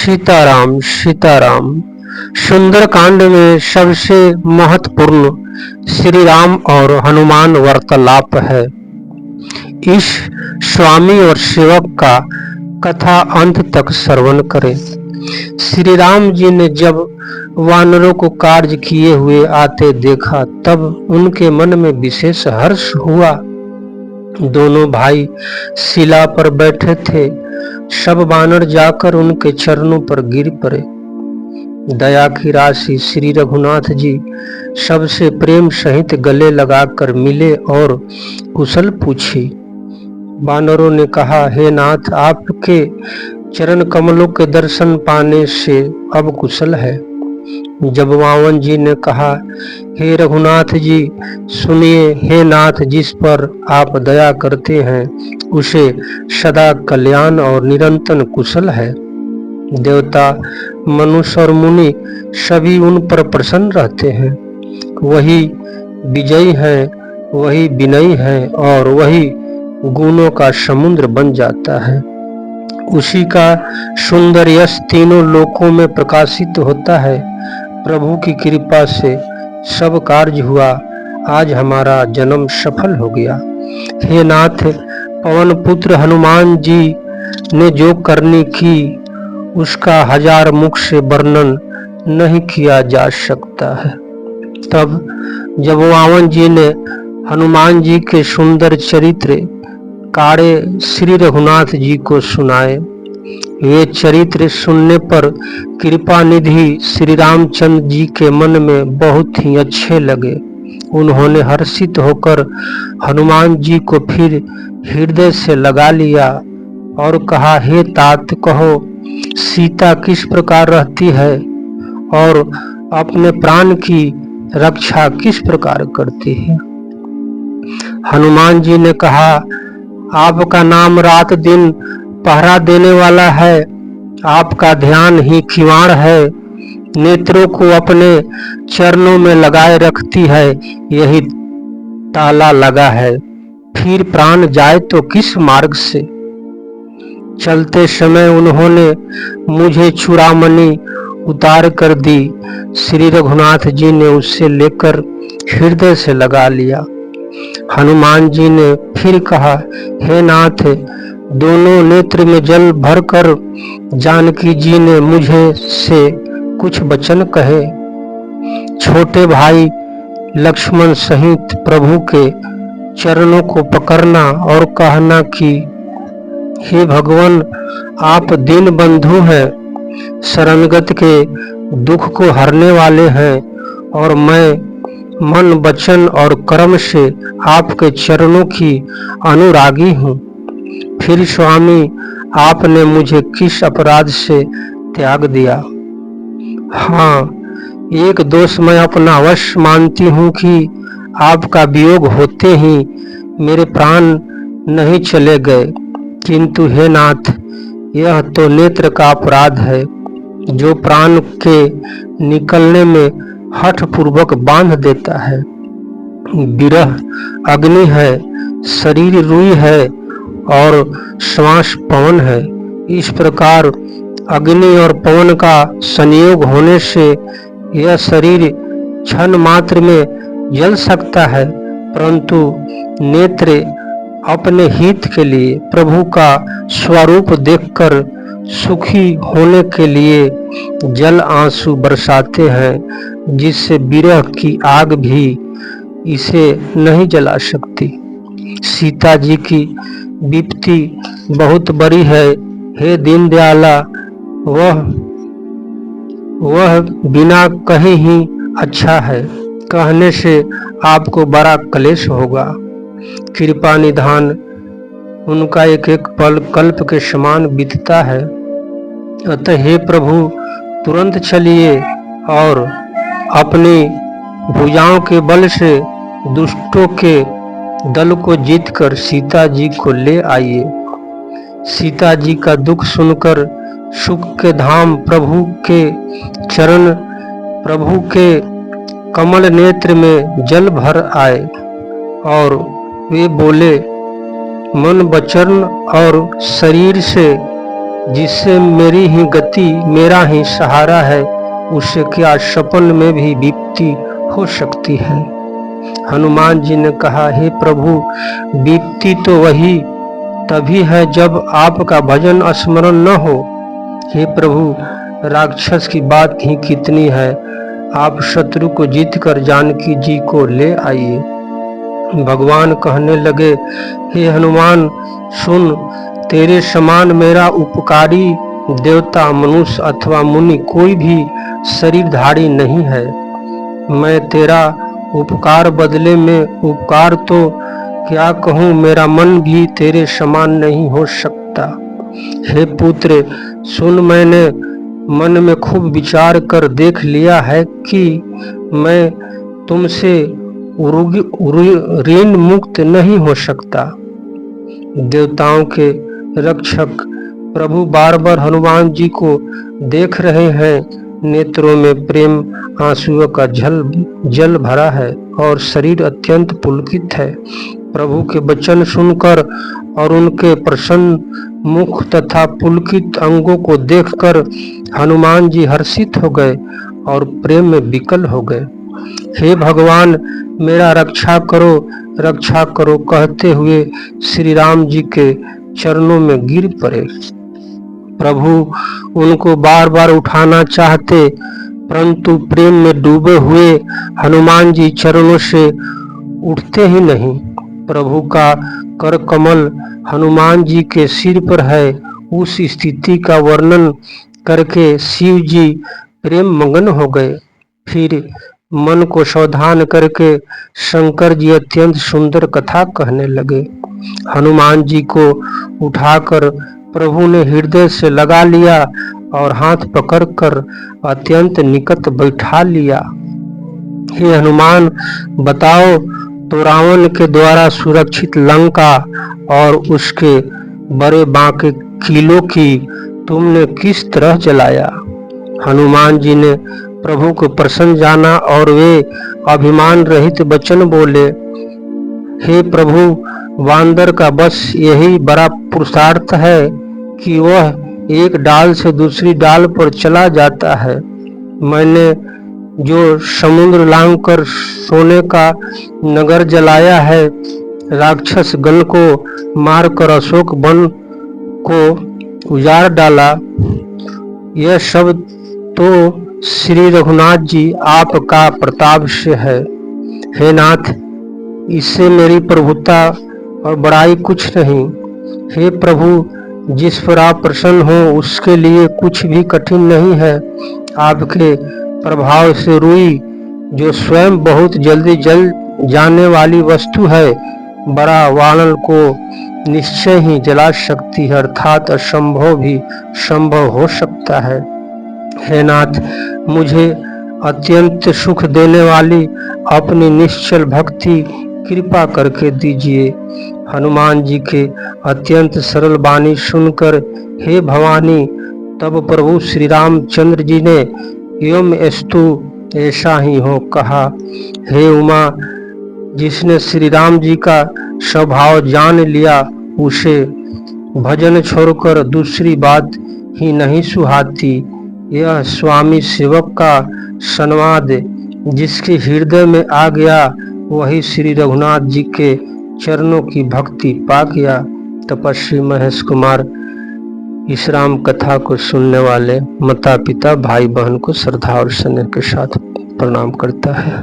सीताराम सीताराम। सुंदरकांड में सबसे महत्वपूर्ण श्री राम और हनुमान वार्तालाप है। इस स्वामी और सेवक का कथा अंत तक श्रवण करें। श्री राम जी ने जब वानरों को कार्य किए हुए आते देखा तब उनके मन में विशेष हर्ष हुआ। दोनों भाई शिला पर बैठे थे। सब वानर जाकर उनके चरणों पर गिर पड़े। दया की राशि श्री रघुनाथ जी सबसे प्रेम सहित गले लगाकर मिले और कुशल पूछी। वानरों ने कहा, हे नाथ, आपके चरण कमलों के दर्शन पाने से अब कुशल है। जब वामन जी ने कहा, हे रघुनाथ जी सुनिए, हे नाथ, जिस पर आप दया करते हैं उसे सदा कल्याण और निरंतर कुशल है। देवता, मनुष्य और मुनि सभी उन पर प्रसन्न रहते हैं। वही विजयी है, वही विनयी है और वही गुणों का समुद्र बन जाता है। उसी का सुंदर यश तीनों लोकों में प्रकाशित होता है। प्रभु की कृपा से सब कार्य हुआ। आज हमारा जन्म सफल हो गया। हे नाथ, पवन पुत्र हनुमान जी ने जो करनी की उसका हजार मुख से वर्णन नहीं किया जा सकता है। तब जब वामन जी ने हनुमान जी के सुंदर चरित्र काड़े श्री रघुनाथ जी को सुनाए, वे चरित्र सुनने पर कृपा निधि श्री रामचंद्र जी के मन में बहुत ही अच्छे लगे। उन्होंने हर्षित होकर हनुमान जी को फिर हृदय से लगा लिया और कहा, हे तात, कहो सीता किस प्रकार रहती है और अपने प्राण की रक्षा किस प्रकार करती है। हनुमान जी ने कहा, आपका नाम रात दिन पहरा देने वाला है। आपका ध्यान ही किवाड़ है। नेत्रों को अपने चरणों में लगाए रखती है, यही ताला लगा है। फिर प्राण जाए तो किस मार्ग से। चलते समय उन्होंने मुझे चूड़ामणि उतार कर दी। श्री रघुनाथ जी ने उसे लेकर हृदय से लगा लिया। हनुमान जी ने फिर कहा, हे नाथ, दोनों नेत्र में जल भरकर जानकी जी ने मुझे से कुछ वचन कहे। छोटे भाई लक्ष्मण सहित प्रभु के चरणों को पकड़ना और कहना कि हे भगवान, आप दीन बंधु हैं, शरणगत के दुख को हरने वाले हैं और मैं मन, वचन और कर्म से आपके चरणों की अनुरागी हूँ। फिर स्वामी, आपने मुझे किस अपराध से त्याग दिया। हाँ, एक दोष मैं अपना अवश्य मानती हूँ कि आपका वियोग होते ही मेरे प्राण नहीं चले गए, किंतु हे नाथ, यह तो नेत्र का अपराध है जो प्राण के निकलने में हठ पूर्वक बांध देता है। विरह अग्नि है, शरीर रुई है और श्वास पवन है। इस प्रकार अग्नि और पवन का संयोग होने से यह शरीर क्षण मात्र में जल सकता है, परंतु नेत्र अपने हित के लिए प्रभु का स्वरूप देखकर सुखी होने के लिए जल आंसू बरसाते हैं, जिससे विरह की आग भी इसे नहीं जला सकती। सीता जी की विपत्ति बहुत बड़ी है। हे दीन दयाला, वह बिना कहे ही अच्छा है। कहने से आपको बड़ा क्लेश होगा। कृपा निधान उनका एक एक पल कल्प के समान बीतता है। अतः हे प्रभु, तुरंत चलिए और अपनी भुजाओं के बल से दुष्टों के दल को जीतकर सीता जी को ले आइए। सीता जी का दुख सुनकर सुख के धाम प्रभु के चरण, प्रभु के कमल नेत्र में जल भर आए और वे बोले, मन, वचन और शरीर से जिससे मेरी ही गति मेरा ही सहारा है, उसे क्या सपन में भी विपत्ति हो सकती है। हनुमान जी ने कहा, हे प्रभु, विपत्ति तो वही तभी है जब आपका भजन स्मरण न हो। हे प्रभु, राक्षस की बात ही कितनी है, आप शत्रु को जीत कर जानकी जी को ले आइए। भगवान कहने लगे, हे हनुमान सुन, तेरे समान मेरा उपकारी देवता, मनुष्य अथवा मुनि कोई भी शरीरधारी नहीं है। मैं तेरा उपकार बदले में उपकार तो क्या कहूँ, मेरा मन भी तेरे समान नहीं हो सकता। हे पुत्र सुन, मैंने मन में खूब विचार कर देख लिया है कि मैं तुमसे ऋण मुक्त नहीं हो सकता। देवताओं के रक्षक प्रभु बार बार हनुमान जी को देख रहे हैं। नेत्रों में प्रेम आंसुओं का जल भरा है और शरीर अत्यंत पुलकित है। प्रभु के वचन सुनकर और उनके प्रसन्न मुख तथा पुलकित अंगों को देखकर हनुमान जी हर्षित हो गए और प्रेम में विकल हो गए। हे भगवान, मेरा रक्षा करो कहते हुए श्री राम जी के चरणों में गिर पड़े। प्रभु उनको बार बार उठाना चाहते, परंतु प्रेम में डूबे हुए हनुमान जी चरणों से उठते ही नहीं। प्रभु का कर कमल हनुमान जी के सिर पर है। उस स्थिति का वर्णन करके शिव जी प्रेम मगन हो गए। फिर मन को सावधान करके शंकर जी अत्यंत सुंदर कथा कहने लगे। हनुमान जी को उठाकर प्रभु ने हृदय से लगा लिया और हाथ पकड़कर अत्यंत निकट बैठा लिया। हे हनुमान, बताओ तो रावण के द्वारा सुरक्षित लंका और उसके बड़े बांके किलों की तुमने किस तरह जलाया। हनुमान जी ने प्रभु को प्रसन्न जाना और वे अभिमान रहित वचन बोले, हे प्रभु, वानर का बस यही बड़ा पुरुषार्थ है कि वह एक डाल से दूसरी डाल पर चला जाता है। मैंने जो समुद्र लांघ कर सोने का नगर जलाया है, राक्षस गण को मारकर अशोक वन को उजाड़ डाला, यह सब तो श्री रघुनाथ जी आपका प्रताप से है। हे नाथ, इससे मेरी प्रभुता और बड़ाई कुछ नहीं। हे प्रभु, जिस पर आप प्रसन्न हो उसके लिए कुछ भी कठिन नहीं है। आपके प्रभाव से रुई, जो स्वयं बहुत जल्दी जल जाने वाली वस्तु है, बड़ा वानर को निश्चय ही जला सकती है, अर्थात असंभव भी संभव हो सकता है। हे नाथ, मुझे अत्यंत सुख देने वाली अपनी निश्चल भक्ति कृपा करके दीजिए। हनुमान जी के अत्यंत सरल वाणी सुनकर हे भवानी, तब प्रभु श्री रामचंद्र जी ने एवं अस्तु, ऐसा ही हो कहा। हे उमा, जिसने श्री राम जी का स्वभाव जान लिया, उसे भजन छोड़कर दूसरी बात ही नहीं सुहाती। यह स्वामी सेवक का संवाद जिसके हृदय में आ गया, वही श्री रघुनाथ जी के चरणों की भक्ति पा गया। तपस्वी महेश कुमार इस राम कथा को सुनने वाले माता पिता भाई बहन को श्रद्धा और स्नेह के साथ प्रणाम करता है।